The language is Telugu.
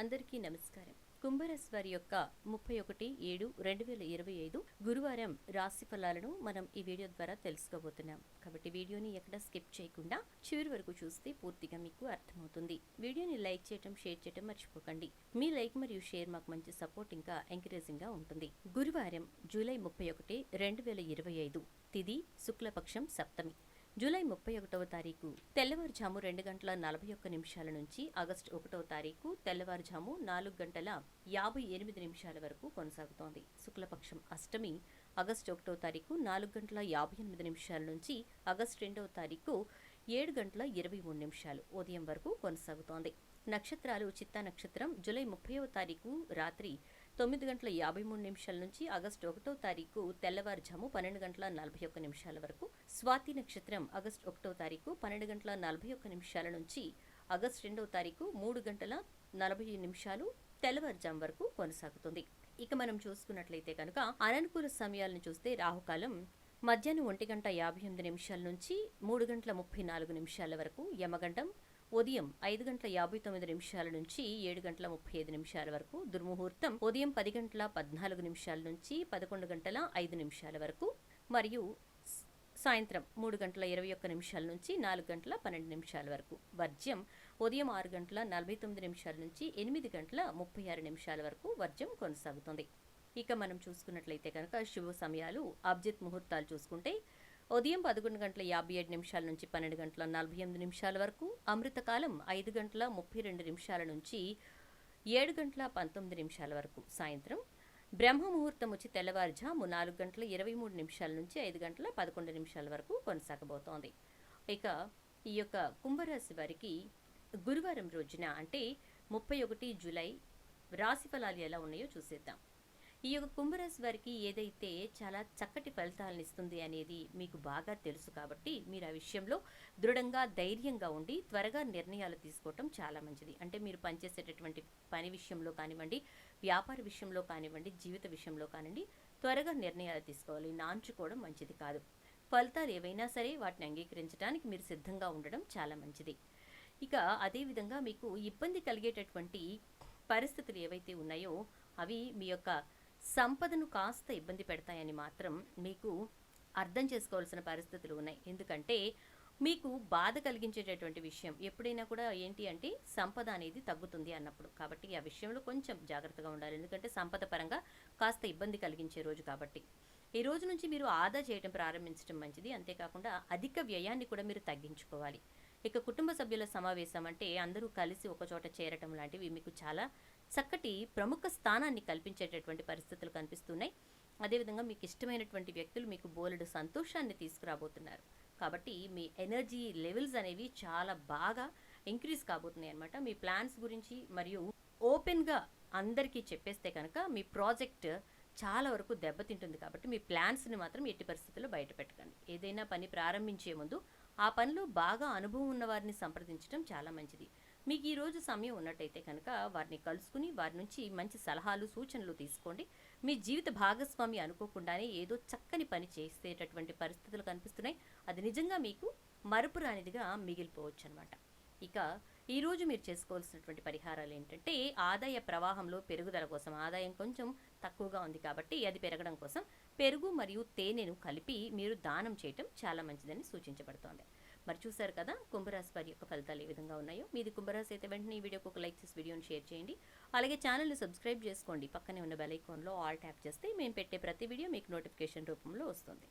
అందరికీ నమస్కారం. కుంభరాశి వారి యొక్క 31/7/2025 గురువారం రాశి ఫలాలను మనం ఈ వీడియో ద్వారా తెలుసుకోబోతున్నాం. కాబట్టి వీడియోని ఎక్కడ స్కిప్ చేయకుండా చివరి వరకు చూస్తే పూర్తిగా మీకు అర్థమవుతుంది. వీడియోని లైక్ చేయటం, షేర్ చేయటం మర్చిపోకండి. మీ లైక్ మరియు షేర్ మాకు మంచి సపోర్ట్ ఇంకా ఎంకరేజింగ్ గా ఉంటుంది. గురువారం జూలై 31, 2025 తిథి శుక్లపక్షం సప్తమి. జూలై 31వ తారీఖు తెల్లవారుజాము 2:41 నుంచి ఆగస్టు 1వ తారీఖు తెల్లవారుజాము 4:58 వరకు కొనసాగుతోంది. శుక్లపక్షం అష్టమి ఆగస్టు 1వ తారీఖు 4:58 నుంచి ఆగస్టు 2వ తారీఖు 7:23 ఉదయం వరకు కొనసాగుతోంది. నక్షత్రాలు చిత్తా నక్షత్రం జూలై 30వ తారీఖు రాత్రి 9:53 నుంచి ఆగస్టు 1వ తారీఖు తెల్లవారుజాము 12:41 వరకు, స్వాతి నక్షత్రం ఆగస్టు 1వ తారీఖు 12:41 నుంచి ఆగస్టు 2వ తారీఖు 3:40 తెల్లవారుజాము వరకు కొనసాగుతుంది. ఇక మనం చూసుకున్నట్లయితే కనుక అననుకూల సమయాలను చూస్తే రాహుకాలం మధ్యాహ్నం 1:58 నుంచి 3:34 వరకు, యమగండం ఉదయం 5:59 నుంచి 7:35 వరకు, దుర్ముహూర్తం ఉదయం 10:14 నుంచి 11:05 వరకు మరియు సాయంత్రం 3:21 నుంచి 4:12 వరకు, వర్జ్యం ఉదయం 6:49 నుంచి 8:36 వరకు వర్జ్యం కొనసాగుతుంది. ఇక మనం చూసుకున్నట్లయితే కనుక శుభ సమయాలు అబ్జిత్ ముహూర్తాలు చూసుకుంటే ఉదయం 11:57 నుంచి 12:48 వరకు, అమృతకాలం 5:32 నుంచి 7:19 వరకు, సాయంత్రం బ్రహ్మ ముహూర్తం వచ్చి తెల్లవారుజాము 4:23 నుంచి 5:11 వరకు కొనసాగబోతోంది. ఇక ఈ యొక్క కుంభరాశి వారికి గురువారం రోజున అంటే 31 జూలై రాశి ఫలాలు ఎలా ఉన్నాయో చూసేద్దాం. ఈ యొక్క కుంభరాశి వారికి ఏదైతే చాలా చక్కటి ఫలితాలను ఇస్తుంది అనేది మీకు బాగా తెలుసు కాబట్టి మీరు ఆ విషయంలో దృఢంగా ధైర్యంగా ఉండి త్వరగా నిర్ణయాలు తీసుకోవటం చాలా మంచిది. అంటే మీరు పనిచేసేటటువంటి పని విషయంలో కానివ్వండి, వ్యాపార విషయంలో కానివ్వండి, జీవిత విషయంలో కానివ్వండి, త్వరగా నిర్ణయాలు తీసుకోవాలి. నాంచుకోవడం మంచిది కాదు. ఫలితాలు ఏవైనా సరే వాటిని అంగీకరించడానికి మీరు సిద్ధంగా ఉండడం చాలా మంచిది. ఇక అదేవిధంగా మీకు ఇబ్బంది కలిగేటటువంటి పరిస్థితులు ఏవైతే ఉన్నాయో అవి మీ యొక్క సంపదను కాస్త ఇబ్బంది పెడతాయని మాత్రం మీకు అర్థం చేసుకోవాల్సిన పరిస్థితులు ఉన్నాయి. ఎందుకంటే మీకు బాధ కలిగించేటటువంటి విషయం ఎప్పుడైనా కూడా ఏంటి అంటే సంపద అనేది తగ్గుతుంది అన్నప్పుడు. కాబట్టి ఆ విషయంలో కొంచెం జాగ్రత్తగా ఉండాలి. ఎందుకంటే సంపద పరంగా కాస్త ఇబ్బంది కలిగించే రోజు కాబట్టి ఈ రోజు నుంచి మీరు ఆదా చేయడం ప్రారంభించడం మంచిది. అంతేకాకుండా అధిక వ్యయాన్ని కూడా మీరు తగ్గించుకోవాలి. ఇక కుటుంబ సభ్యుల సమావేశం అంటే అందరూ కలిసి ఒక చోట చేరటం లాంటివి మీకు చాలా చక్కటి ప్రముఖ స్థానాన్ని కల్పించేటటువంటి పరిస్థితులు కనిపిస్తున్నాయి. అదేవిధంగా మీకు ఇష్టమైనటువంటి వ్యక్తులు మీకు బోలెడు సంతోషాన్ని తీసుకురాబోతున్నారు. కాబట్టి మీ ఎనర్జీ లెవెల్స్ అనేవి చాలా బాగా ఇంక్రీజ్ కాబోతున్నాయి అన్నమాట. మీ ప్లాన్స్ గురించి మరియు ఓపెన్గా అందరికీ చెప్పేస్తే కనుక మీ ప్రాజెక్ట్ చాలా వరకు దెబ్బతింటుంది. కాబట్టి మీ ప్లాన్స్ని మాత్రం ఎట్టి పరిస్థితుల్లో బయట పెట్టకండి. ఏదైనా పని ప్రారంభించే ముందు ఆ పనిలో బాగా అనుభవం ఉన్న వారిని సంప్రదించడం చాలా మంచిది. మీకు ఈరోజు సమయం ఉన్నట్టయితే కనుక వారిని కలుసుకుని వారి నుంచి మంచి సలహాలు, సూచనలు తీసుకోండి. మీ జీవిత భాగస్వామి అనుకోకుండానే ఏదో చక్కని పని చేసేటటువంటి పరిస్థితులు కనిపిస్తున్నాయి. అది నిజంగా మీకు మరపురానిదిగా మిగిలిపోవచ్చు అనమాట. ఇక ఈరోజు మీరు చేసుకోవాల్సినటువంటి పరిహారాలు ఏంటంటే ఆదాయ ప్రవాహంలో పెరుగుదల కోసం, ఆదాయం కొంచెం తక్కువగా ఉంది కాబట్టి అది పెరగడం కోసం పెరుగు మరియు తేనెను కలిపి మీరు దానం చేయటం చాలా మంచిదని సూచించబడుతోంది. మరి చూసారు కదా కుంభరాశి వారి యొక్క ఫలితాలు ఏ విధంగా ఉన్నాయో. మీది కుంభరాశి అయితే వెంటనే ఈ వీడియోకి ఒక లైక్ చేసి వీడియోని షేర్ చేయండి. అలాగే ఛానల్ని సబ్స్క్రైబ్ చేసుకోండి. పక్కనే ఉన్న బెల్ ఐకాన్లో ఆల్ ట్యాప్ చేస్తే మేము పెట్టే ప్రతి వీడియో మీకు నోటిఫికేషన్ రూపంలో వస్తుంది.